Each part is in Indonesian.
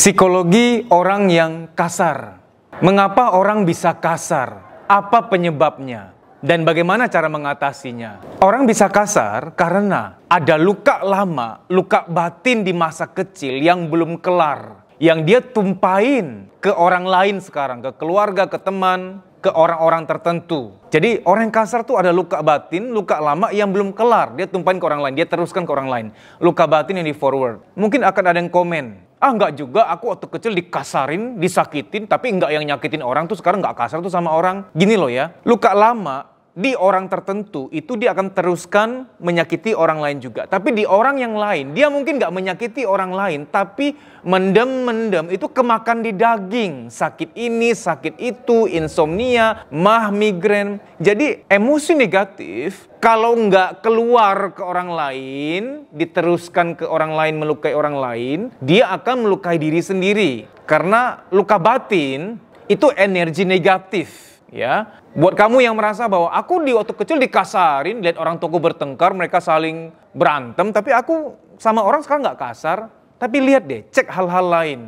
Psikologi orang yang kasar. Mengapa orang bisa kasar? Apa penyebabnya? Dan bagaimana cara mengatasinya? Orang bisa kasar karena ada luka lama, luka batin di masa kecil yang belum kelar, yang dia tumpahin ke orang lain sekarang, ke keluarga, ke teman, ke orang-orang tertentu. Jadi orang yang kasar tuh ada luka batin, luka lama yang belum kelar, dia tumpahin ke orang lain, dia teruskan ke orang lain. Luka batin yang di forward. Mungkin akan ada yang komen, enggak juga, aku waktu kecil dikasarin, disakitin, tapi enggak yang nyakitin orang tuh sekarang enggak kasar tuh sama orang. Gini loh ya, luka lama di orang tertentu itu dia akan teruskan menyakiti orang lain juga. Tapi di orang yang lain, dia mungkin enggak menyakiti orang lain, tapi mendem itu kemakan di daging. Sakit ini, sakit itu, insomnia, migrain. Jadi emosi negatif kalau nggak keluar ke orang lain, diteruskan ke orang lain, melukai orang lain, dia akan melukai diri sendiri. Karena luka batin itu energi negatif, ya. Buat kamu yang merasa bahwa aku di waktu kecil dikasarin, lihat orang tuaku bertengkar, mereka saling berantem, tapi aku sama orang sekarang nggak kasar. Tapi lihat deh, cek hal-hal lain.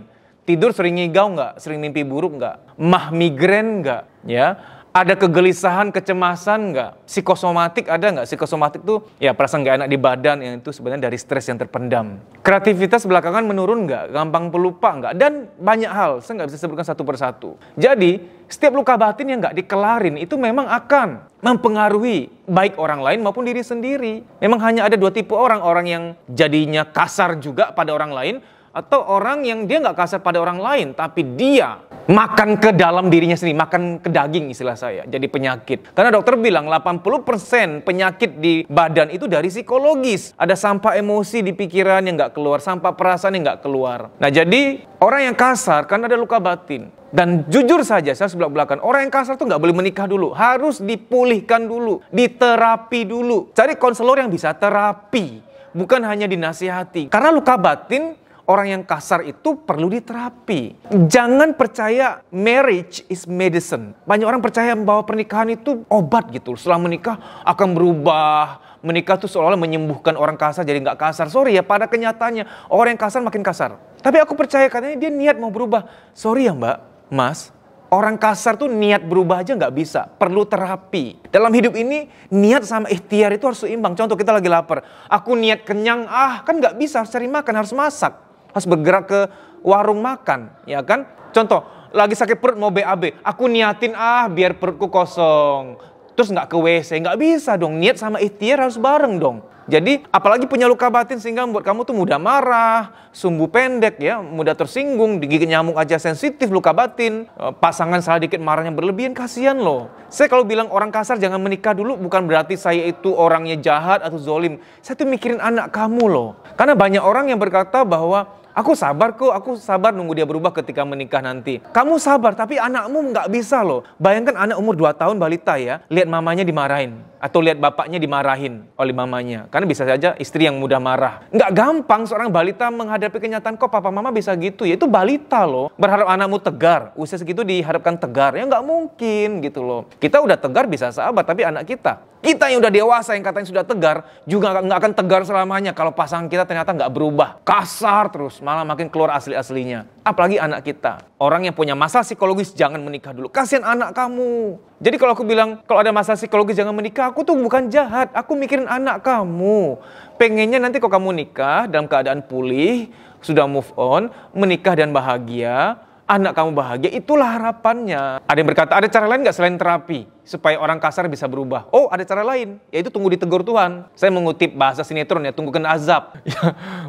Tidur sering ngigau nggak? Sering mimpi buruk nggak? Migrain nggak? Ya. Ada kegelisahan, kecemasan nggak? Psikosomatik ada nggak? Psikosomatik tuh ya perasaan nggak enak di badan, yang itu sebenarnya dari stres yang terpendam. Kreativitas belakangan menurun nggak? Gampang pelupa nggak? Dan banyak hal, saya nggak bisa sebutkan satu persatu. Jadi setiap luka batin yang nggak dikelarin itu memang akan mempengaruhi baik orang lain maupun diri sendiri. Memang hanya ada dua tipe orang yang jadinya kasar juga pada orang lain, atau orang yang dia nggak kasar pada orang lain, tapi dia makan ke dalam dirinya sendiri, makan ke daging istilah saya, jadi penyakit. Karena dokter bilang 80% penyakit di badan itu dari psikologis. Ada sampah emosi di pikiran yang nggak keluar, sampah perasaan yang nggak keluar. Nah jadi orang yang kasar kan ada luka batin. Dan jujur saja, saya belak-belakan, orang yang kasar tuh nggak boleh menikah dulu. Harus dipulihkan dulu, diterapi dulu. Cari konselor yang bisa terapi, bukan hanya dinasihati. Karena luka batin, orang yang kasar itu perlu diterapi. Jangan percaya marriage is medicine. Banyak orang percaya bahwa pernikahan itu obat gitu. Setelah menikah akan berubah. Menikah tuh seolah-olah menyembuhkan orang kasar jadi nggak kasar. Sorry ya, pada kenyataannya orang yang kasar makin kasar. Tapi aku percaya katanya dia niat mau berubah. Sorry ya mbak, mas. Orang kasar tuh niat berubah aja nggak bisa. Perlu terapi. Dalam hidup ini, niat sama ikhtiar itu harus seimbang. Contoh kita lagi lapar. Aku niat kenyang, kan nggak bisa. Harus cari makan, harus masak. Harus bergerak ke warung makan, ya kan? Contoh, lagi sakit perut mau BAB. Aku niatin, biar perutku kosong. Terus nggak ke WC. Nggak bisa dong. Niat sama ikhtiar harus bareng dong. Jadi apalagi punya luka batin sehingga membuat kamu tuh mudah marah, sumbu pendek ya, mudah tersinggung, digigit nyamuk aja sensitif, luka batin, pasangan salah dikit marahnya berlebihan, kasihan loh. Saya kalau bilang orang kasar jangan menikah dulu bukan berarti saya itu orangnya jahat atau zolim. Saya tuh mikirin anak kamu loh. Karena banyak orang yang berkata bahwa aku sabar kok, aku sabar nunggu dia berubah ketika menikah nanti. Kamu sabar, tapi anakmu nggak bisa loh. Bayangkan anak umur 2 tahun balita ya, lihat mamanya dimarahin. Atau lihat bapaknya dimarahin oleh mamanya. Karena bisa saja istri yang mudah marah. Nggak gampang seorang balita menghadapi kenyataan, kok papa mama bisa gitu ya. Itu balita loh. Berharap anakmu tegar. Usia segitu diharapkan tegar. Ya nggak mungkin gitu loh. Kita udah tegar bisa sabar, tapi anak kita yang udah dewasa yang katanya sudah tegar, juga nggak akan tegar selamanya kalau pasangan kita ternyata nggak berubah. Kasar terus, malah makin keluar asli-aslinya. Apalagi anak kita. Orang yang punya masalah psikologis jangan menikah dulu. Kasihan anak kamu. Jadi kalau aku bilang, kalau ada masalah psikologis jangan menikah, aku tuh bukan jahat. Aku mikirin anak kamu. Pengennya nanti kalau kamu nikah dalam keadaan pulih, sudah move on, menikah dan bahagia, anak kamu bahagia, itulah harapannya. Ada yang berkata, ada cara lain nggak selain terapi? Supaya orang kasar bisa berubah. Oh, ada cara lain, yaitu tunggu ditegur Tuhan. Saya mengutip bahasa sinetron ya, tunggu kena azab.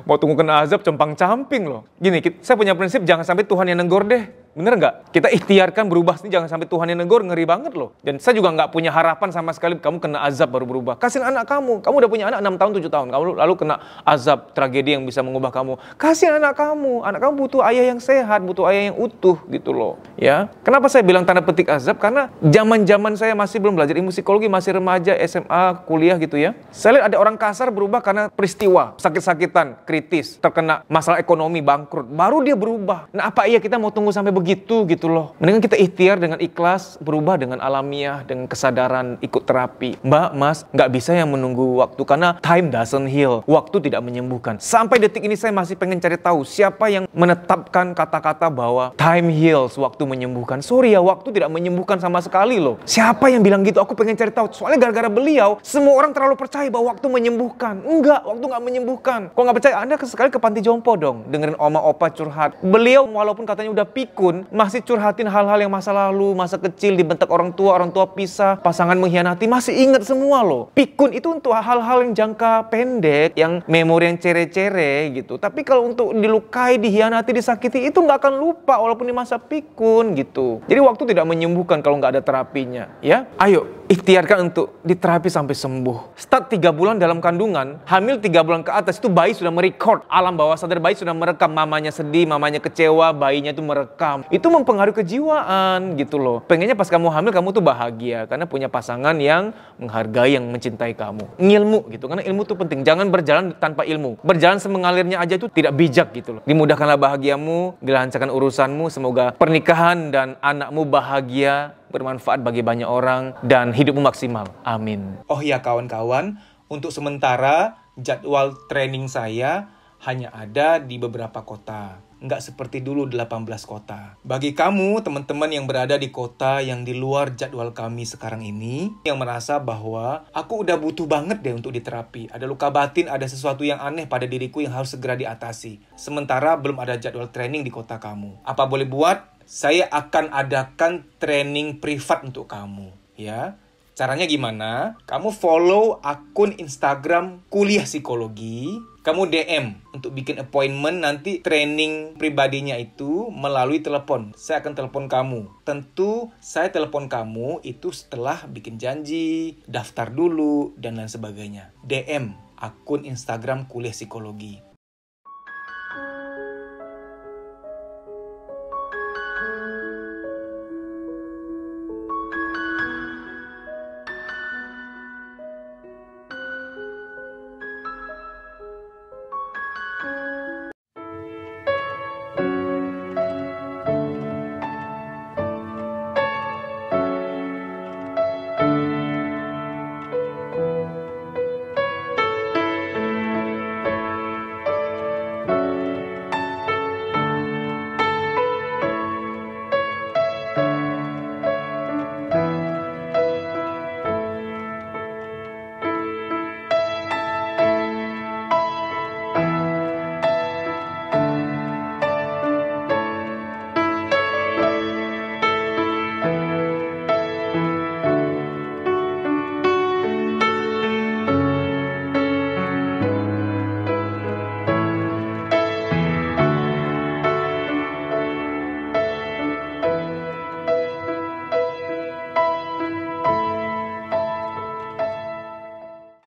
Mau tunggu kena azab, compang-camping loh. Gini, saya punya prinsip, jangan sampai Tuhan yang negor deh. Bener nggak? Kita ikhtiarkan berubah sini, jangan sampai Tuhan yang negor, ngeri banget loh. Dan saya juga nggak punya harapan sama sekali kamu kena azab baru berubah. Kasihin anak kamu udah punya anak 6 tahun, 7 tahun. Kamu lalu kena azab, tragedi yang bisa mengubah kamu. Kasihin anak kamu butuh ayah yang sehat, butuh ayah yang utuh gitu loh. Ya, kenapa saya bilang tanda petik azab? Karena zaman saya masih belum belajar ilmu psikologi, masih remaja, SMA, kuliah gitu ya. Saya lihat ada orang kasar berubah karena peristiwa, sakit-sakitan, kritis, terkena masalah ekonomi, bangkrut. Baru dia berubah. Nah apa iya kita mau tunggu sampai begitu? gitu loh. Mendingan kita ikhtiar dengan ikhlas, berubah dengan alamiah, dengan kesadaran ikut terapi. Mbak, Mas, nggak bisa yang menunggu waktu karena time doesn't heal. Waktu tidak menyembuhkan. Sampai detik ini saya masih pengen cari tahu siapa yang menetapkan kata-kata bahwa time heals, waktu menyembuhkan. Sorry ya, waktu tidak menyembuhkan sama sekali loh. Siapa yang bilang gitu? Aku pengen cari tahu. Soalnya gara-gara beliau, semua orang terlalu percaya bahwa waktu menyembuhkan. Enggak, waktu nggak menyembuhkan. Kalau nggak percaya, Anda sekali ke panti jompo dong. Dengerin oma opa curhat. Beliau walaupun katanya udah pikun, masih curhatin hal-hal yang masa lalu, masa kecil, dibentak orang tua pisah, pasangan mengkhianati, masih ingat semua loh. Pikun itu untuk hal-hal yang jangka pendek, yang memori yang cere-cere gitu. Tapi kalau untuk dilukai, dikhianati, disakiti, itu nggak akan lupa walaupun di masa pikun gitu. Jadi waktu tidak menyembuhkan kalau nggak ada terapinya, ya. Ayo, ikhtiarkan untuk diterapi sampai sembuh. Start 3 bulan dalam kandungan, hamil 3 bulan ke atas, itu bayi sudah merecord. Alam bawah sadar bayi sudah merekam, mamanya sedih, mamanya kecewa, bayinya itu merekam. Itu mempengaruhi kejiwaan gitu loh. Pengennya pas kamu hamil, kamu tuh bahagia karena punya pasangan yang menghargai, yang mencintai kamu. Ngilmu gitu, karena ilmu itu penting. Jangan berjalan tanpa ilmu. Berjalan semengalirnya aja itu tidak bijak gitu loh. Dimudahkanlah bahagiamu, dilancarkan urusanmu, semoga pernikahan dan anakmu bahagia, bermanfaat bagi banyak orang, dan hidupmu maksimal. Amin. Oh ya kawan-kawan, untuk sementara jadwal training saya hanya ada di beberapa kota. Nggak seperti dulu 18 kota. Bagi kamu, teman-teman yang berada di kota yang di luar jadwal kami sekarang ini, yang merasa bahwa aku udah butuh banget deh untuk diterapi. Ada luka batin, ada sesuatu yang aneh pada diriku yang harus segera diatasi. Sementara belum ada jadwal training di kota kamu. Apa boleh buat? Saya akan adakan training privat untuk kamu, ya. Caranya gimana? Kamu follow akun Instagram Kuliah Psikologi. Kamu DM untuk bikin appointment, nanti training pribadinya itu melalui telepon. Saya akan telepon kamu. Tentu saya telepon kamu itu setelah bikin janji, daftar dulu, dan lain sebagainya. DM akun Instagram Kuliah Psikologi.